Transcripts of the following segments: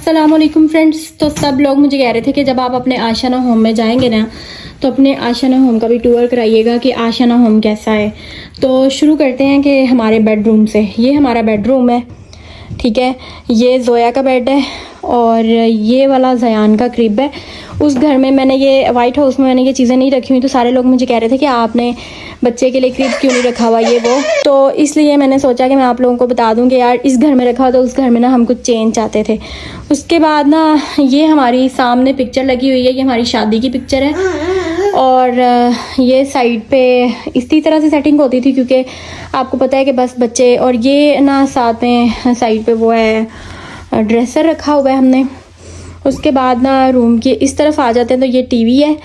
अस्सलामुअलैकुम फ्रेंड्स। तो सब लोग मुझे कह रहे थे कि जब आप अपने आशियाना होम में जाएंगे ना तो अपने आशियाना होम का भी टूर कराइएगा कि आशियाना होम कैसा है। तो शुरू करते हैं कि हमारे बेडरूम से। ये हमारा बेडरूम है, ठीक है। ये जोया का बेड है और ये वाला जयान का क्रिब है। उस घर में मैंने ये वाइट हाउस में मैंने ये चीज़ें नहीं रखी हुई, तो सारे लोग मुझे कह रहे थे कि आपने बच्चे के लिए क्रिब क्यों नहीं रखा हुआ ये वो। तो इसलिए मैंने सोचा कि मैं आप लोगों को बता दूं कि यार इस घर में रखा हुआ तो उस घर में ना हम कुछ चेंज चाहते थे। उसके बाद ना ये हमारी सामने पिक्चर लगी हुई है, ये हमारी शादी की पिक्चर है। और ये साइड पे इसी तरह से सेटिंग होती थी क्योंकि आपको पता है कि बस बच्चे। और ये ना साथ में साइड पे वो है ड्रेसर रखा हुआ है हमने। उसके बाद ना रूम के इस तरफ आ जाते हैं तो ये टीवी है।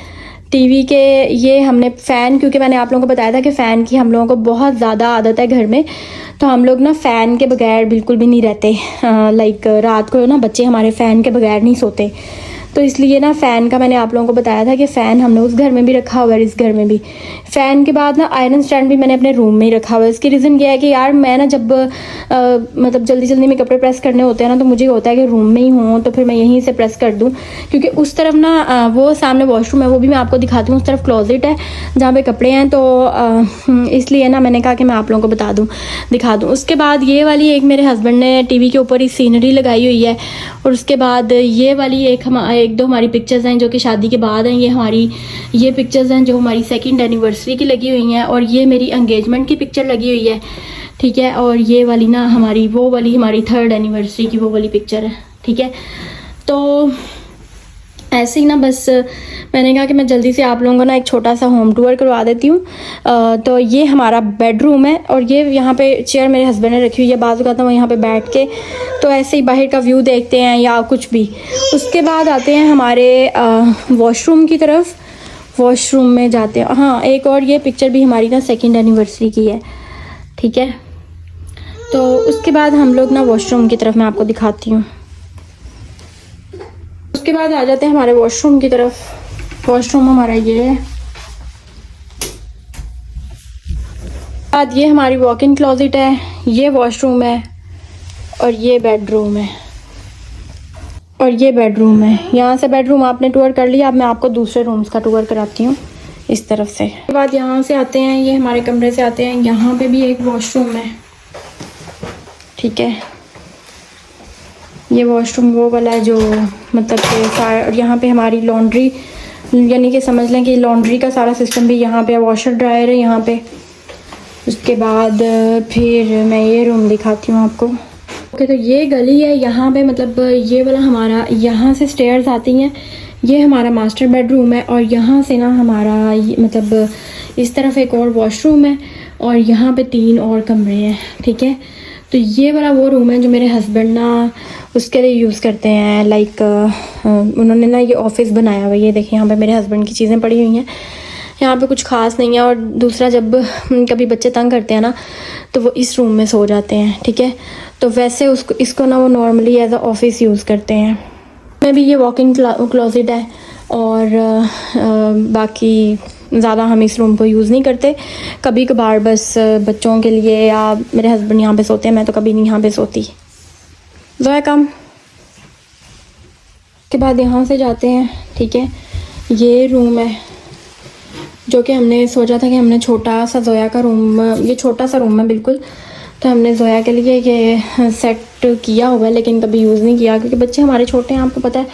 टीवी के ये हमने फ़ैन, क्योंकि मैंने आप लोगों को बताया था कि फ़ैन की हम लोगों को बहुत ज़्यादा आदत है घर में, तो हम लोग ना फ़ैन के बगैर बिल्कुल भी नहीं रहते। लाइक रात को ना बच्चे हमारे फ़ैन के बगैर नहीं सोते, तो इसलिए ना फ़ैन का मैंने आप लोगों को बताया था कि फ़ैन हमने उस घर में भी रखा हुआ है, इस घर में भी। फ़ैन के बाद ना आयरन स्टैंड भी मैंने अपने रूम में ही रखा हुआ है। इसकी रीज़न ये है कि यार मैं ना जब मतलब जल्दी जल्दी में कपड़े प्रेस करने होते हैं ना, तो मुझे होता है कि रूम में ही हूँ तो फिर मैं यहीं से प्रेस कर दूँ, क्योंकि उस तरफ ना वो सामने वॉशरूम है, वो भी मैं आपको दिखाती हूँ। उस तरफ क्लोजेट है जहाँ पे कपड़े हैं, तो इसलिए ना मैंने कहा कि मैं आप लोगों को बता दूँ, दिखा दूँ। उसके बाद ये वाली एक मेरे हस्बैंड ने टीवी के ऊपर ही सीनरी लगाई हुई है। और उसके बाद ये वाली एक दो हमारी पिक्चर्स हैं जो कि शादी के बाद हैं। ये पिक्चर्स हैं जो हमारी 2nd एनिवर्सरी की लगी हुई हैं। और ये मेरी एंगेजमेंट की पिक्चर लगी हुई है, ठीक है। और ये वाली ना हमारी 3rd एनिवर्सरी की वो वाली पिक्चर है, ठीक है। तो ऐसे ही ना बस मैंने कहा कि मैं जल्दी से आप लोगों को ना एक छोटा सा होम टूर करवा देती हूँ। तो ये हमारा बेडरूम है और ये यहाँ पे चेयर मेरे हस्बैंड ने रखी हुई है। बाजू का तो यहाँ पे बैठ के तो ऐसे ही बाहर का व्यू देखते हैं या कुछ भी। उसके बाद आते हैं हमारे वॉशरूम की तरफ। वॉशरूम में जाते हैं। हाँ, एक और ये पिक्चर भी हमारी ना 2nd एनिवर्सरी की है, ठीक है। तो उसके बाद हम लोग ना वॉशरूम की तरफ मैं आपको दिखाती हूँ। उसके बाद आ जाते हैं हमारे वॉशरूम की तरफ। वॉशरूम हमारा ये है। बाद ये हमारी वॉक इन क्लोजेट है, ये वॉशरूम है और ये बेडरूम है। और ये बेडरूम है। यहाँ से बेडरूम आपने टूर कर लिया। अब मैं आपको दूसरे रूम्स का टूर कराती हूँ इस तरफ से। उसके बाद यहाँ से आते हैं, ये हमारे कमरे से आते हैं। यहाँ पे भी एक वॉशरूम है, ठीक है। ये वॉशरूम वो वाला है जो मतलब कि यहाँ पे हमारी लॉन्ड्री, यानी कि समझ लें कि लॉन्ड्री का सारा सिस्टम भी यहाँ पे है। वॉशर ड्रायर है यहाँ पे। उसके बाद फिर मैं ये रूम दिखाती हूँ आपको। ओके, तो ये गली है यहाँ पे, मतलब ये वाला हमारा, यहाँ से स्टेयर्स आती हैं। ये हमारा मास्टर बेडरूम है और यहाँ से ना हमारा मतलब इस तरफ एक और वॉशरूम है और यहाँ पे 3 और कमरे हैं, ठीक है। तो ये वाला वो रूम है जो मेरे हस्बैंड ना उसके लिए यूज़ करते हैं। लाइक उन्होंने ना ये ऑफिस बनाया हुआ है। ये देखिए यहाँ पे मेरे हस्बैंड की चीज़ें पड़ी हुई हैं। यहाँ पे कुछ खास नहीं है। और दूसरा, जब कभी बच्चे तंग करते हैं ना तो वो इस रूम में सो जाते हैं, ठीक है। तो वैसे इसको ना वो normally as a office use करते हैं। में भी ये वॉक इन क्लोजेट है और बाकी ज़्यादा हम इस रूम को यूज़ नहीं करते। कभी कभार बस बच्चों के लिए, या मेरे हस्बैंड यहाँ पे सोते हैं, मैं तो कभी नहीं यहाँ पे सोती। जोया कम। के बाद यहाँ से जाते हैं, ठीक है। ये रूम है जो कि हमने सोचा था कि हमने छोटा सा जोया का रूम, ये छोटा सा रूम है बिल्कुल, तो हमने जोया के लिए ये सेट किया हुआ है, लेकिन कभी यूज़ नहीं किया क्योंकि बच्चे हमारे छोटे हैं, आपको पता है,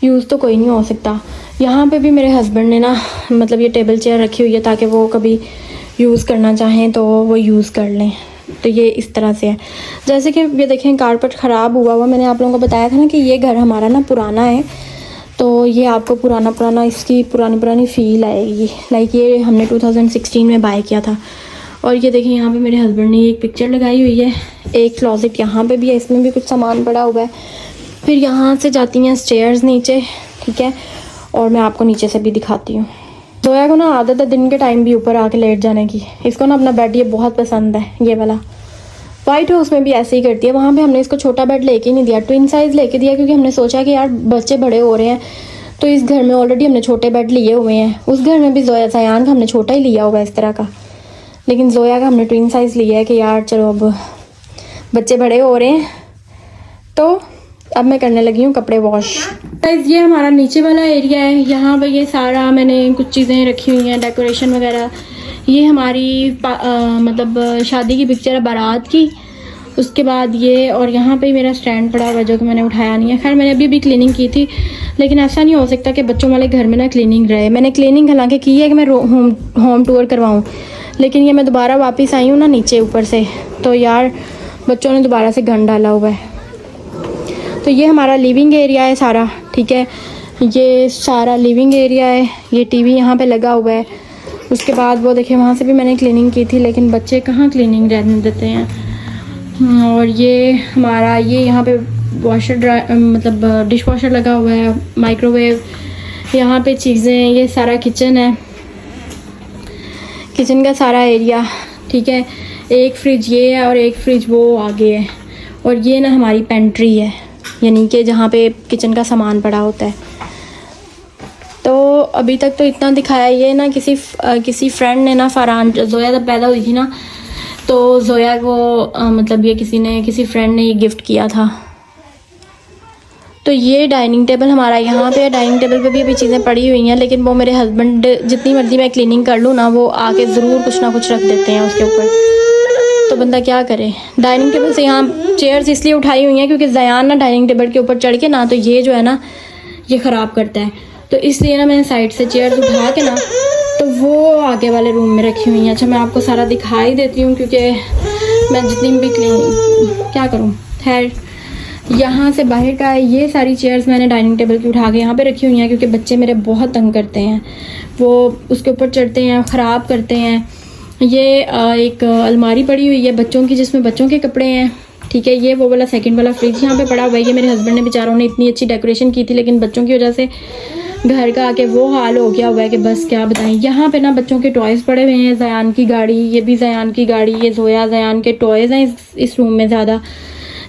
यूज़ तो कोई नहीं हो सकता। यहाँ पे भी मेरे हस्बैंड ने ना मतलब ये टेबल चेयर रखी हुई है ताकि वो कभी यूज़ करना चाहें तो वो यूज़ कर लें। तो ये इस तरह से है। जैसे कि ये देखें कारपेट ख़राब हुआ मैंने आप लोगों को बताया था ना कि ये घर हमारा ना पुराना है, तो ये आपको पुराना इसकी पुरानी फ़ील आएगी। लाइक ये हमने 2016 में बाय किया था। और ये देखिए यहाँ पे मेरे हस्बैंड ने एक पिक्चर लगाई हुई है। एक क्लोजेट यहाँ पे भी है, इसमें भी कुछ सामान पड़ा हुआ है। फिर यहाँ से जाती हैं स्टेयर्स नीचे, ठीक है। और मैं आपको नीचे से भी दिखाती हूँ। जोया को ना आदत है दिन के टाइम भी ऊपर आके लेट जाने की। इसको ना अपना बेड ये बहुत पसंद है, ये वाला। वाइट हाउस में भी ऐसे ही करती है। वहाँ पे हमने इसको छोटा बेड लेके नहीं दिया, ट्विन साइज़ लेके दिया, क्योंकि हमने सोचा कि यार बच्चे बड़े हो रहे हैं तो इस घर में ऑलरेडी हमने छोटे बेड लिए हुए हैं। उस घर में भी जयान का हमने छोटा ही लिया होगा इस तरह का, लेकिन जोया का हमने ट्विन साइज़ लिया है कि यार चलो अब बच्चे बड़े हो रहे हैं तो अब मैं करने लगी हूँ कपड़े वॉश। गाइस ये हमारा नीचे वाला एरिया है, यहाँ पे ये सारा मैंने कुछ चीज़ें रखी हुई हैं, डेकोरेशन वगैरह। ये हमारी मतलब शादी की पिक्चर है बारात की। उसके बाद ये, और यहाँ पे मेरा स्टैंड पड़ा हुआ है जो कि मैंने उठाया नहीं है। खैर मैंने अभी भी क्लीनिंग की थी, लेकिन ऐसा नहीं हो सकता कि बच्चों वाले घर में ना क्लीनिंग रहे। मैंने क्लीनिंग हालांकि की है कि मैं होम टूर करवाऊँ, लेकिन ये मैं दोबारा वापस आई हूँ ना नीचे ऊपर से, तो यार बच्चों ने दोबारा से गंद डाला हुआ है। तो ये हमारा लिविंग एरिया है सारा, ठीक है, ये सारा लिविंग एरिया है। ये टीवी यहाँ पे लगा हुआ है। उसके बाद वो देखिए वहाँ से भी मैंने क्लीनिंग की थी, लेकिन बच्चे कहाँ क्लीनिंग रहने देते हैं। और ये हमारा ये यहाँ पे वॉशर मतलब डिश वॉशर लगा हुआ है, माइक्रोवेव, यहाँ पे चीज़ें, ये सारा किचन है, किचन का सारा एरिया, ठीक है। एक फ्रिज ये है और एक फ्रिज वो आगे है। और ये ना हमारी पेंट्री है, यानी कि जहाँ पे किचन का सामान पड़ा होता है। तो अभी तक तो इतना दिखाया। ये ना किसी फ्रेंड ने ना, फरहान, जोया जब पैदा हुई थी ना, तो जोया को मतलब ये किसी फ्रेंड ने ये गिफ्ट किया था। तो ये डाइनिंग टेबल हमारा यहाँ पे है। डाइनिंग टेबल पे भी अभी चीज़ें पड़ी हुई हैं, लेकिन वो मेरे हस्बैंड जितनी मर्जी मैं क्लीनिंग कर लूँ ना, वो आके ज़रूर कुछ ना कुछ रख देते हैं उसके ऊपर। तो बंदा क्या करे। डाइनिंग टेबल से यहाँ चेयर्स इसलिए उठाई हुई हैं क्योंकि ज़यान ना डाइनिंग टेबल के ऊपर चढ़ के ना, तो ये जो है ना ये ख़राब करता है। तो इसलिए ना मैंने साइड से चेयर्स उठा के ना, तो वो आगे वाले रूम में रखी हुई हैं। अच्छा मैं आपको सारा दिखा ही देती हूँ, क्योंकि मैं जितनी भी क्लीनिंग क्या करूँ। खैर यहाँ से बाहर का ये सारी चेयर्स मैंने डाइनिंग टेबल की उठा के यहाँ पे रखी हुई हैं, क्योंकि बच्चे मेरे बहुत तंग करते हैं, वो उसके ऊपर चढ़ते हैं, ख़राब करते हैं। ये एक अलमारी पड़ी हुई है बच्चों की, जिसमें बच्चों के कपड़े हैं, ठीक है। ये वो वाला सेकंड वाला फ्रिज यहाँ पे पड़ा हुआ है। ये मेरे हस्बैंड ने बेचारों ने इतनी अच्छी डेकोरेशन की थी, लेकिन बच्चों की वजह से घर का आके वो हाल हो गया हुआ है कि बस क्या बताएं। यहाँ पे ना बच्चों के टॉयज़ पड़े हुए हैं, ज़यान की गाड़ी, ये भी ज़यान की गाड़ी, ये जोया ज़यान के टॉयज़ हैं इस रूम में ज़्यादा।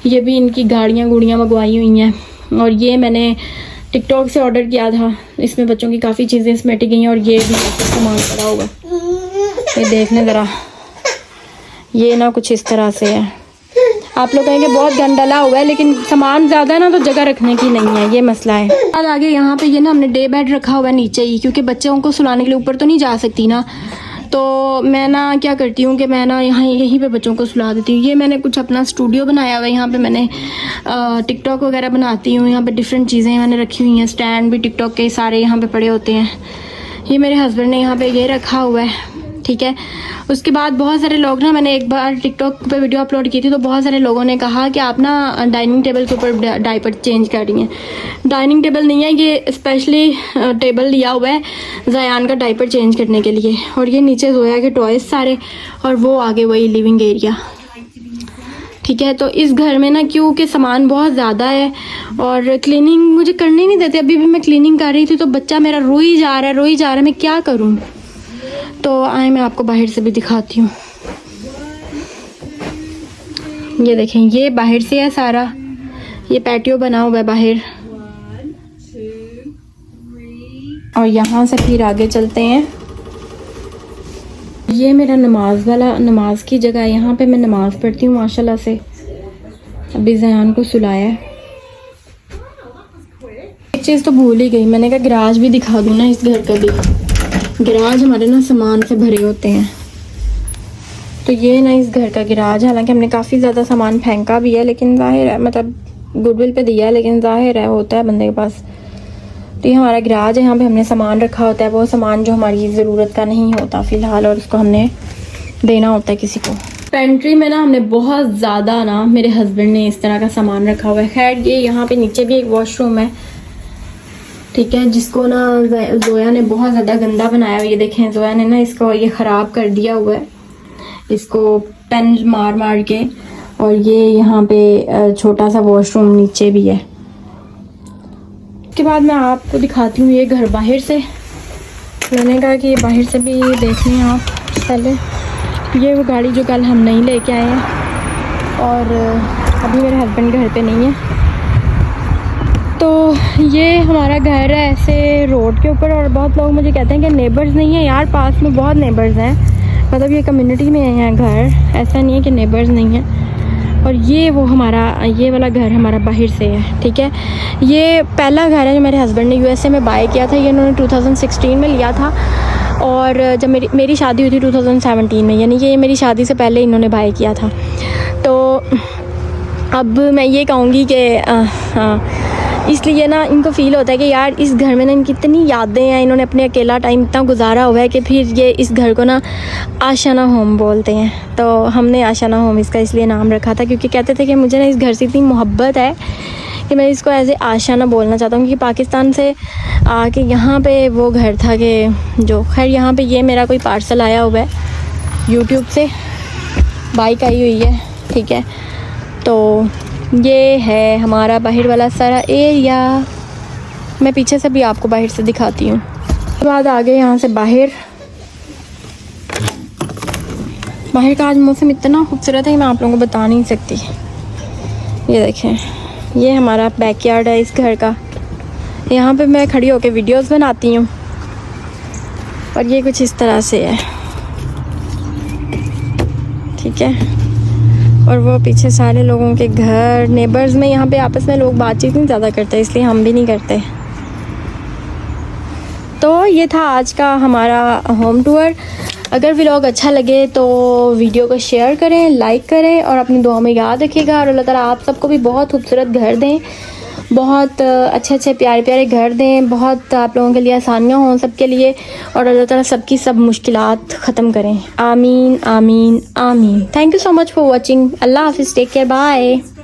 ये भी इनकी गाड़ियाँ गुड़ियाँ मंगवाई हुई हैं। और ये मैंने टिकटॉक से ऑर्डर किया था, इसमें बच्चों की काफ़ी चीज़ें समेटी गई हैं। और ये भी सामान पड़ा हुआ, ये देख लें ज़रा, ये ना कुछ इस तरह से है। आप लोग कहेंगे बहुत गंद डाला हुआ है, लेकिन सामान ज़्यादा है ना, तो जगह रखने की नहीं है, ये मसला है। आज आगे यहाँ पे ये ना हमने डे बेड रखा हुआ है नीचे ही, क्योंकि बच्चों को सुलाने के लिए ऊपर तो नहीं जा सकती ना। तो मैं ना क्या करती हूँ कि मैं ना यहीं पे बच्चों को सुला देती हूँ। ये मैंने कुछ अपना स्टूडियो बनाया हुआ है, यहाँ पे मैंने टिकटॉक वगैरह बनाती हूँ। यहाँ पे डिफरेंट चीज़ें मैंने रखी हुई हैं, स्टैंड भी टिकटॉक के सारे यहाँ पे पड़े होते हैं। ये मेरे हस्बैंड ने यहाँ पे ये रखा हुआ है, ठीक है। उसके बाद बहुत सारे लोग ना, मैंने एक बार टिकटॉक पे वीडियो अपलोड की थी, तो बहुत सारे लोगों ने कहा कि आप ना डाइनिंग टेबल के ऊपर डायपर चेंज कर रही हैं। डाइनिंग टेबल नहीं है ये, स्पेशली टेबल लिया हुआ है ज़यान का डायपर चेंज करने के लिए। और ये नीचे जोया के टॉयज़ सारे, और वो आगे वही लिविंग एरिया, ठीक है। तो इस घर में ना क्योंकि सामान बहुत ज़्यादा है और क्लीनिंग मुझे करने नहीं देते। अभी भी मैं क्लीनिंग कर रही थी तो बच्चा मेरा रोई जा रहा है, मैं क्या करूँ। तो आए मैं आपको बाहर से भी दिखाती हूँ। ये देखें, ये बाहर से है सारा, ये पैटियो बना हुआ है बाहर। और यहाँ से फिर आगे चलते हैं। ये मेरा नमाज की जगह है, यहाँ पे मैं नमाज पढ़ती हूँ माशाल्लाह से। अभी ज़यान को सुलाया है। एक चीज़ तो भूल ही गई, मैंने कहा गराज भी दिखा दूँ ना इस घर का भी। गराज हमारे ना सामान से भरे होते हैं। तो ये ना इस घर का गराज, हालांकि हमने काफ़ी ज़्यादा सामान फेंका भी है, लेकिन जाहिर है मतलब गुडविल पे दिया है, लेकिन जाहिर है होता है बंदे के पास। तो ये हमारा गराज है, यहाँ पे हमने सामान रखा होता है, वो सामान जो हमारी ज़रूरत का नहीं होता फ़िलहाल, और उसको हमने देना होता है किसी को। पेंट्री में ना हमने बहुत ज़्यादा ना, मेरे हस्बैंड ने इस तरह का सामान रखा हुआ है। खैर ये यहाँ पे नीचे भी एक वॉशरूम है, ठीक है, जिसको ना जोया ने बहुत ज़्यादा गंदा बनाया हुआ है। ये देखें, जोया ने ना इसको ये ख़राब कर दिया हुआ है, इसको पेन मार मार के। और ये यहाँ पे छोटा सा वॉशरूम नीचे भी है। उसके बाद मैं आपको दिखाती हूँ ये घर बाहर से। मैंने कहा कि बाहर से भी देख लें आप पहले। ये वो गाड़ी जो कल हम नहीं लेके आए हैं, और अभी मेरे हस्बैंड घर पे नहीं है। तो ये हमारा घर है ऐसे रोड के ऊपर। और बहुत लोग मुझे कहते हैं कि नेबर्स नहीं है। यार पास में बहुत नेबर्स हैं, मतलब ये कम्युनिटी में है घर, ऐसा नहीं है कि नेबर्स नहीं है। और ये वो हमारा ये वाला घर हमारा बाहर से है, ठीक है। ये पहला घर है जो मेरे हस्बैंड ने यूएसए में बाय किया था। ये इन्होंने 2016 में लिया था और जब मेरी शादी हुई थी 2017 में, यानी कि ये मेरी शादी से पहले इन्होंने बाय किया था। तो अब मैं ये कहूँगी कि इसलिए ना इनको फ़ील होता है कि यार इस घर में ना इनकी इतनी यादें हैं, इन्होंने अपने अकेला टाइम इतना गुजारा हुआ है कि फिर ये इस घर को ना आशाना होम बोलते हैं। तो हमने आशाना होम इसका इसलिए नाम रखा था क्योंकि कहते थे कि मुझे ना इस घर से इतनी मोहब्बत है कि मैं इसको एज ए आशाना बोलना चाहता हूँ। क्योंकि पाकिस्तान से आके यहाँ पे वो घर था कि जो खैर यहाँ पे ये मेरा कोई पार्सल आया हुआ है यूट्यूब से, बाइक आई हुई है, ठीक है। तो ये है हमारा बाहर वाला सारा एरिया। मैं पीछे से भी आपको बाहर से दिखाती हूँ। उसके बाद आगे यहाँ से बाहर का आज मौसम इतना खूबसूरत है कि मैं आप लोगों को बता नहीं सकती। ये देखें, ये हमारा बैकयार्ड है इस घर का। यहाँ पे मैं खड़ी होकर वीडियोस बनाती हूँ और ये कुछ इस तरह से है, ठीक है। और वो पीछे सारे लोगों के घर, नेबर्स में यहाँ पे आपस में लोग बातचीत नहीं ज़्यादा करते, इसलिए हम भी नहीं करते। तो ये था आज का हमारा होम टूर। अगर व्लॉग अच्छा लगे तो वीडियो को शेयर करें, लाइक करें और अपनी दुआ में याद रखिएगा। और अल्लाह ताला आप सबको भी बहुत खूबसूरत घर दें, बहुत अच्छे अच्छे प्यारे प्यारे घर दें, बहुत आप लोगों के लिए आसानियाँ हों सबके लिए, और अल्लाह ताला सबकी सब मुश्किलात ख़त्म करें। आमीन आमीन आमीन। Thank you so much for watching. अल्लाह हाफिज़, टेक केयर, बाय।